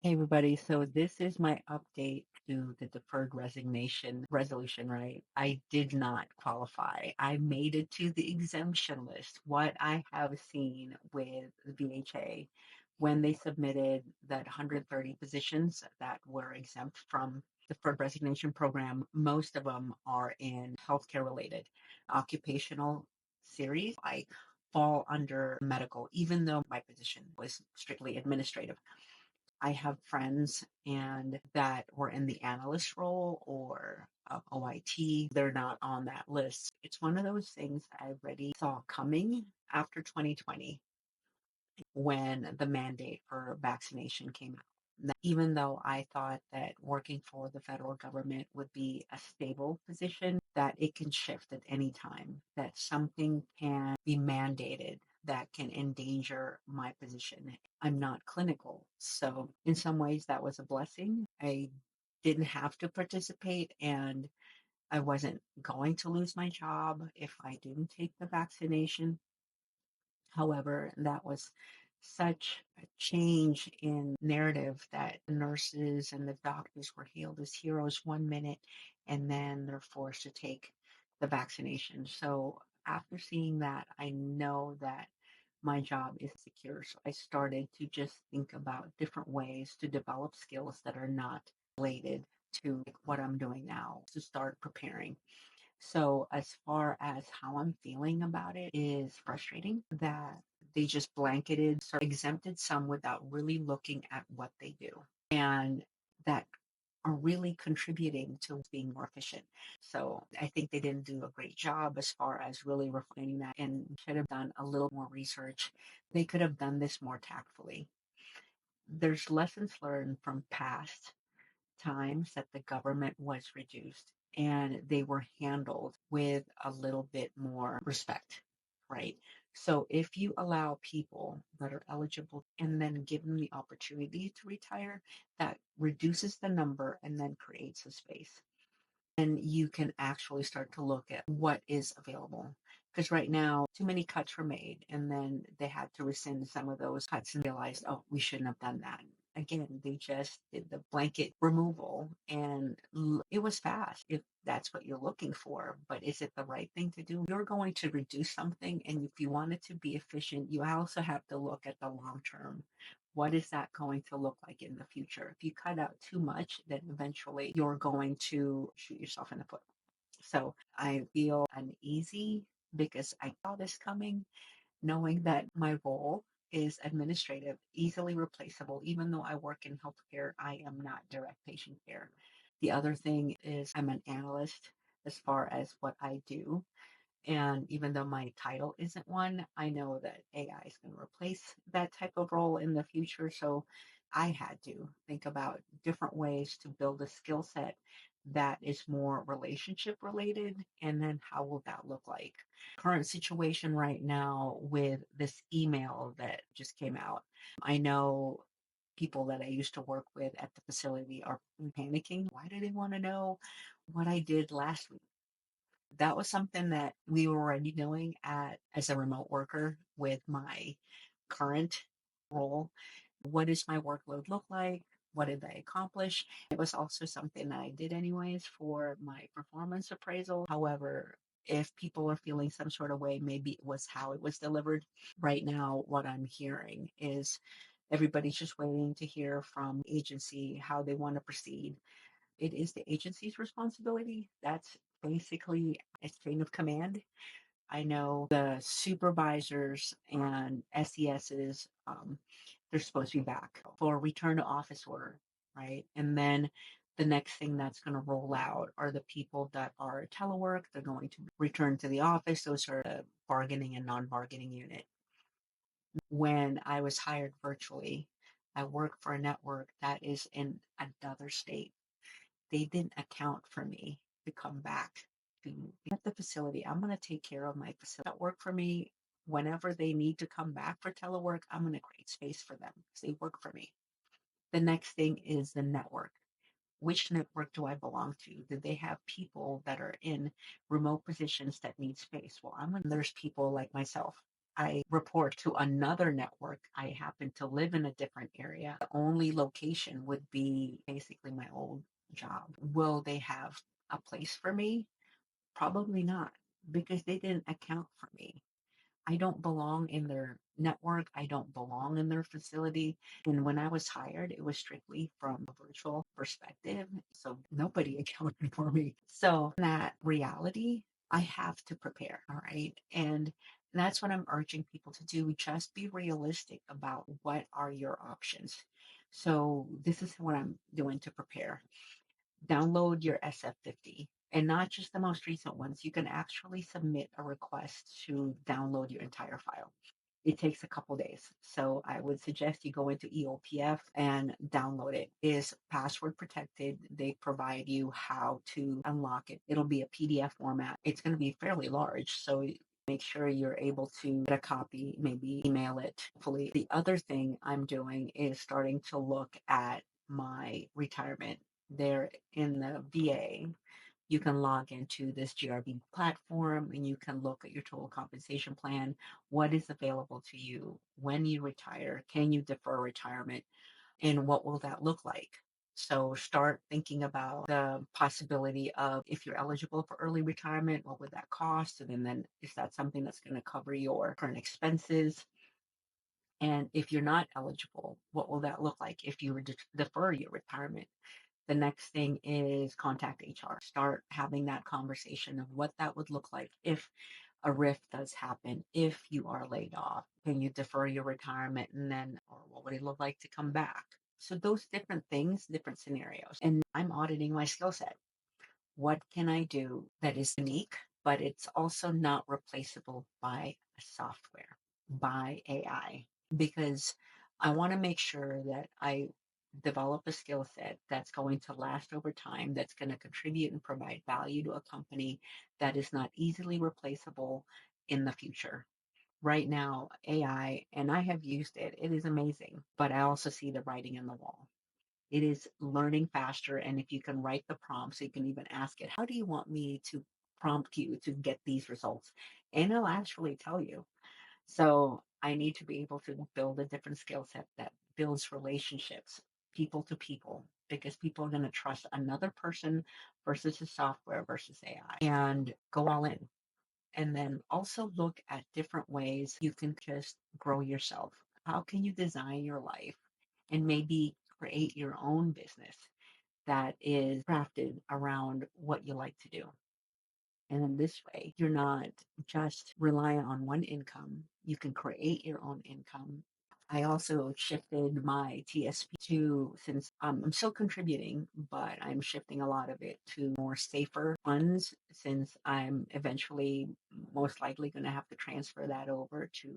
Hey everybody, so this is my update to the deferred resignation resolution, right? I did not qualify. I made it to the exemption list. What I have seen with the VHA when they submitted that 130 positions that were exempt from deferred resignation program, most of them are in healthcare related occupational series. I fall under medical, even though my position was strictly administrative. I have friends and that were in the analyst role or OIT. They're not on that list. It's one of those things I already saw coming after 2020 when the mandate for vaccination came out. Even though I thought that working for the federal government would be a stable position, that it can shift at any time, that something can be mandated that can endanger my position. I'm not clinical. So, in some ways, that was a blessing. I didn't have to participate and I wasn't going to lose my job if I didn't take the vaccination. However, that was such a change in narrative that the nurses and the doctors were hailed as heroes one minute and then they're forced to take the vaccination. So after seeing that, I know that my job is secure. So I started to just think about different ways to develop skills that are not related to what I'm doing now to start preparing. So as far as how I'm feeling about it is frustrating that they just blanketed, sort of exempted some without really looking at what they do and that are really contributing to being more efficient. So I think they didn't do a great job as far as really refining that and should have done a little more research. They could have done this more tactfully. There's lessons learned from past times that the government was reduced and they were handled with a little bit more respect, right? So if you allow people that are eligible and then give them the opportunity to retire, that reduces the number and then creates a space. And you can actually start to look at what is available. Because right now, too many cuts were made, and then they had to rescind some of those cuts and realized, oh, we shouldn't have done that. Again, they just did the blanket removal, and it was fast if that's what you're looking for. But is it the right thing to do? You're going to reduce something, and if you want it to be efficient, you also have to look at the long term. What is that going to look like in the future? If you cut out too much, then eventually you're going to shoot yourself in the foot. So I feel uneasy because I saw this coming, knowing that my role is administrative, easily replaceable. Even though I work in healthcare, I am not direct patient care. The other thing is I'm an analyst as far as what I do. And even though my title isn't one, I know that AI is going to replace that type of role in the future. So I had to think about different ways to build a skill set that is more relationship related. And then how will that look like? Current situation right now with this email that just came out. I know people that I used to work with at the facility are panicking. Why do they want to know what I did last week? That was something that we were already doing as a remote worker with my current role. What does my workload look like? What did I accomplish? It was also something that I did anyways for my performance appraisal. However, if people are feeling some sort of way, maybe it was how it was delivered. Right now, what I'm hearing is everybody's just waiting to hear from the agency how they want to proceed. It is the agency's responsibility. That's basically a chain of command. I know the supervisors and SESs, they're supposed to be back for return to office order, right? And then the next thing that's going to roll out are the people that are telework. They're going to return to the office. Those are the bargaining and non-bargaining unit. When I was hired virtually, I work for a network that is in another state. They didn't account for me to come back to at the facility. I'm going to take care of my facility that work for me. Whenever they need to come back for telework, I'm going to create space for them because they work for me. The next thing is the network. Which network do I belong to? Do they have people that are in remote positions that need space? Well, there's people like myself. I report to another network. I happen to live in a different area. The only location would be basically my old job. Will they have a place for me? Probably not, because they didn't account for me. I don't belong in their network. I don't belong in their facility. And when I was hired, it was strictly from a virtual perspective. So nobody accounted for me. So in that reality, I have to prepare. All right. And that's what I'm urging people to do. Just be realistic about what are your options. So this is what I'm doing to prepare. Download your SF50 and not just the most recent ones. You can actually submit a request to download your entire file. It takes a couple days. So I would suggest you go into EOPF and download it. It is password protected. They provide you how to unlock it. It'll be a PDF format. It's going to be fairly large. So make sure you're able to get a copy, maybe email it. Hopefully, the other thing I'm doing is starting to look at my retirement there in the VA. You can log into this GRB platform and you can look at your total compensation plan. What is available to you when you retire? Can you defer retirement? And what will that look like? So start thinking about the possibility of if you're eligible for early retirement, what would that cost? And then is that something that's going to cover your current expenses? And if you're not eligible, what will that look like if you defer your retirement? The next thing is contact HR. Start having that conversation of what that would look like if a RIF does happen, if you are laid off. Can you defer your retirement and then, or what would it look like to come back? So those different things, different scenarios. And I'm auditing my skill set. What can I do that is unique, but it's also not replaceable by software, by AI? Because I want to make sure that I develop a skill set that's going to last over time, that's going to contribute and provide value to a company that is not easily replaceable in the future. Right now, AI, and I have used it, it is amazing, but I also see the writing on the wall. It is learning faster. And if you can write the prompts, you can even ask it, how do you want me to prompt you to get these results? And it'll actually tell you. So I need to be able to build a different skill set that builds relationships, people to people, because people are going to trust another person versus the software versus AI and go all in. And then also look at different ways you can just grow yourself. How can you design your life and maybe create your own business that is crafted around what you like to do? And in this way, you're not just relying on one income. You can create your own income. I also shifted my TSP to, since I'm still contributing, but I'm shifting a lot of it to more safer funds since I'm eventually most likely going to have to transfer that over to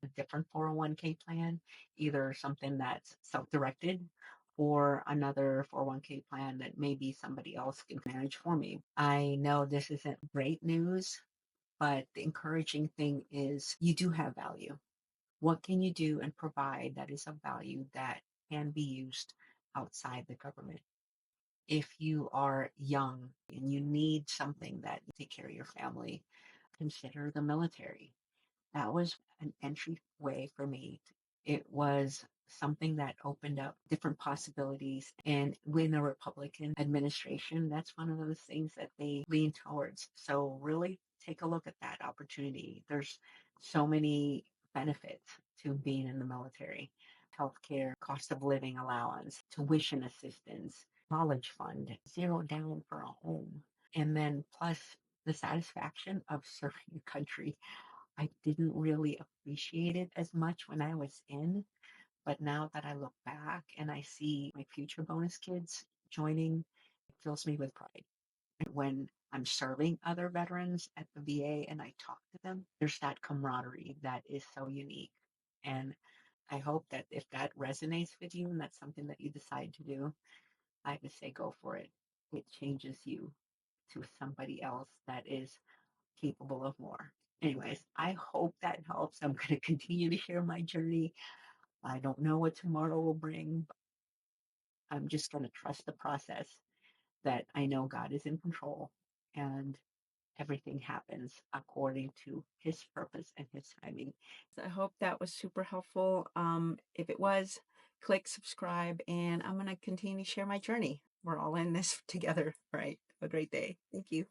a different 401k plan, either something that's self-directed or another 401k plan that maybe somebody else can manage for me. I know this isn't great news, but the encouraging thing is you do have value. What can you do and provide that is of value that can be used outside the government? If you are young and you need something that take care of your family, consider the military. That was an entry way for me. It was something that opened up different possibilities. And with a Republican administration, that's one of those things that they lean towards. So really take a look at that opportunity. There's so many benefits to being in the military. Healthcare, cost of living allowance, tuition assistance, college fund, zero down for a home. And then plus the satisfaction of serving your country. I didn't really appreciate it as much when I was in, but now that I look back and I see my future bonus kids joining, it fills me with pride. And when I'm serving other veterans at the VA and I talk to them, there's that camaraderie that is so unique. And I hope that if that resonates with you and that's something that you decide to do, I would say go for it. It changes you to somebody else that is capable of more. Anyways, I hope that helps. I'm going to continue to share my journey. I don't know what tomorrow will bring. But I'm just going to trust the process that I know God is in control. And everything happens according to his purpose and his timing. So I hope that was super helpful. If it was, click subscribe, and I'm going to continue to share my journey. We're all in this together, right? Have a great day. Thank you.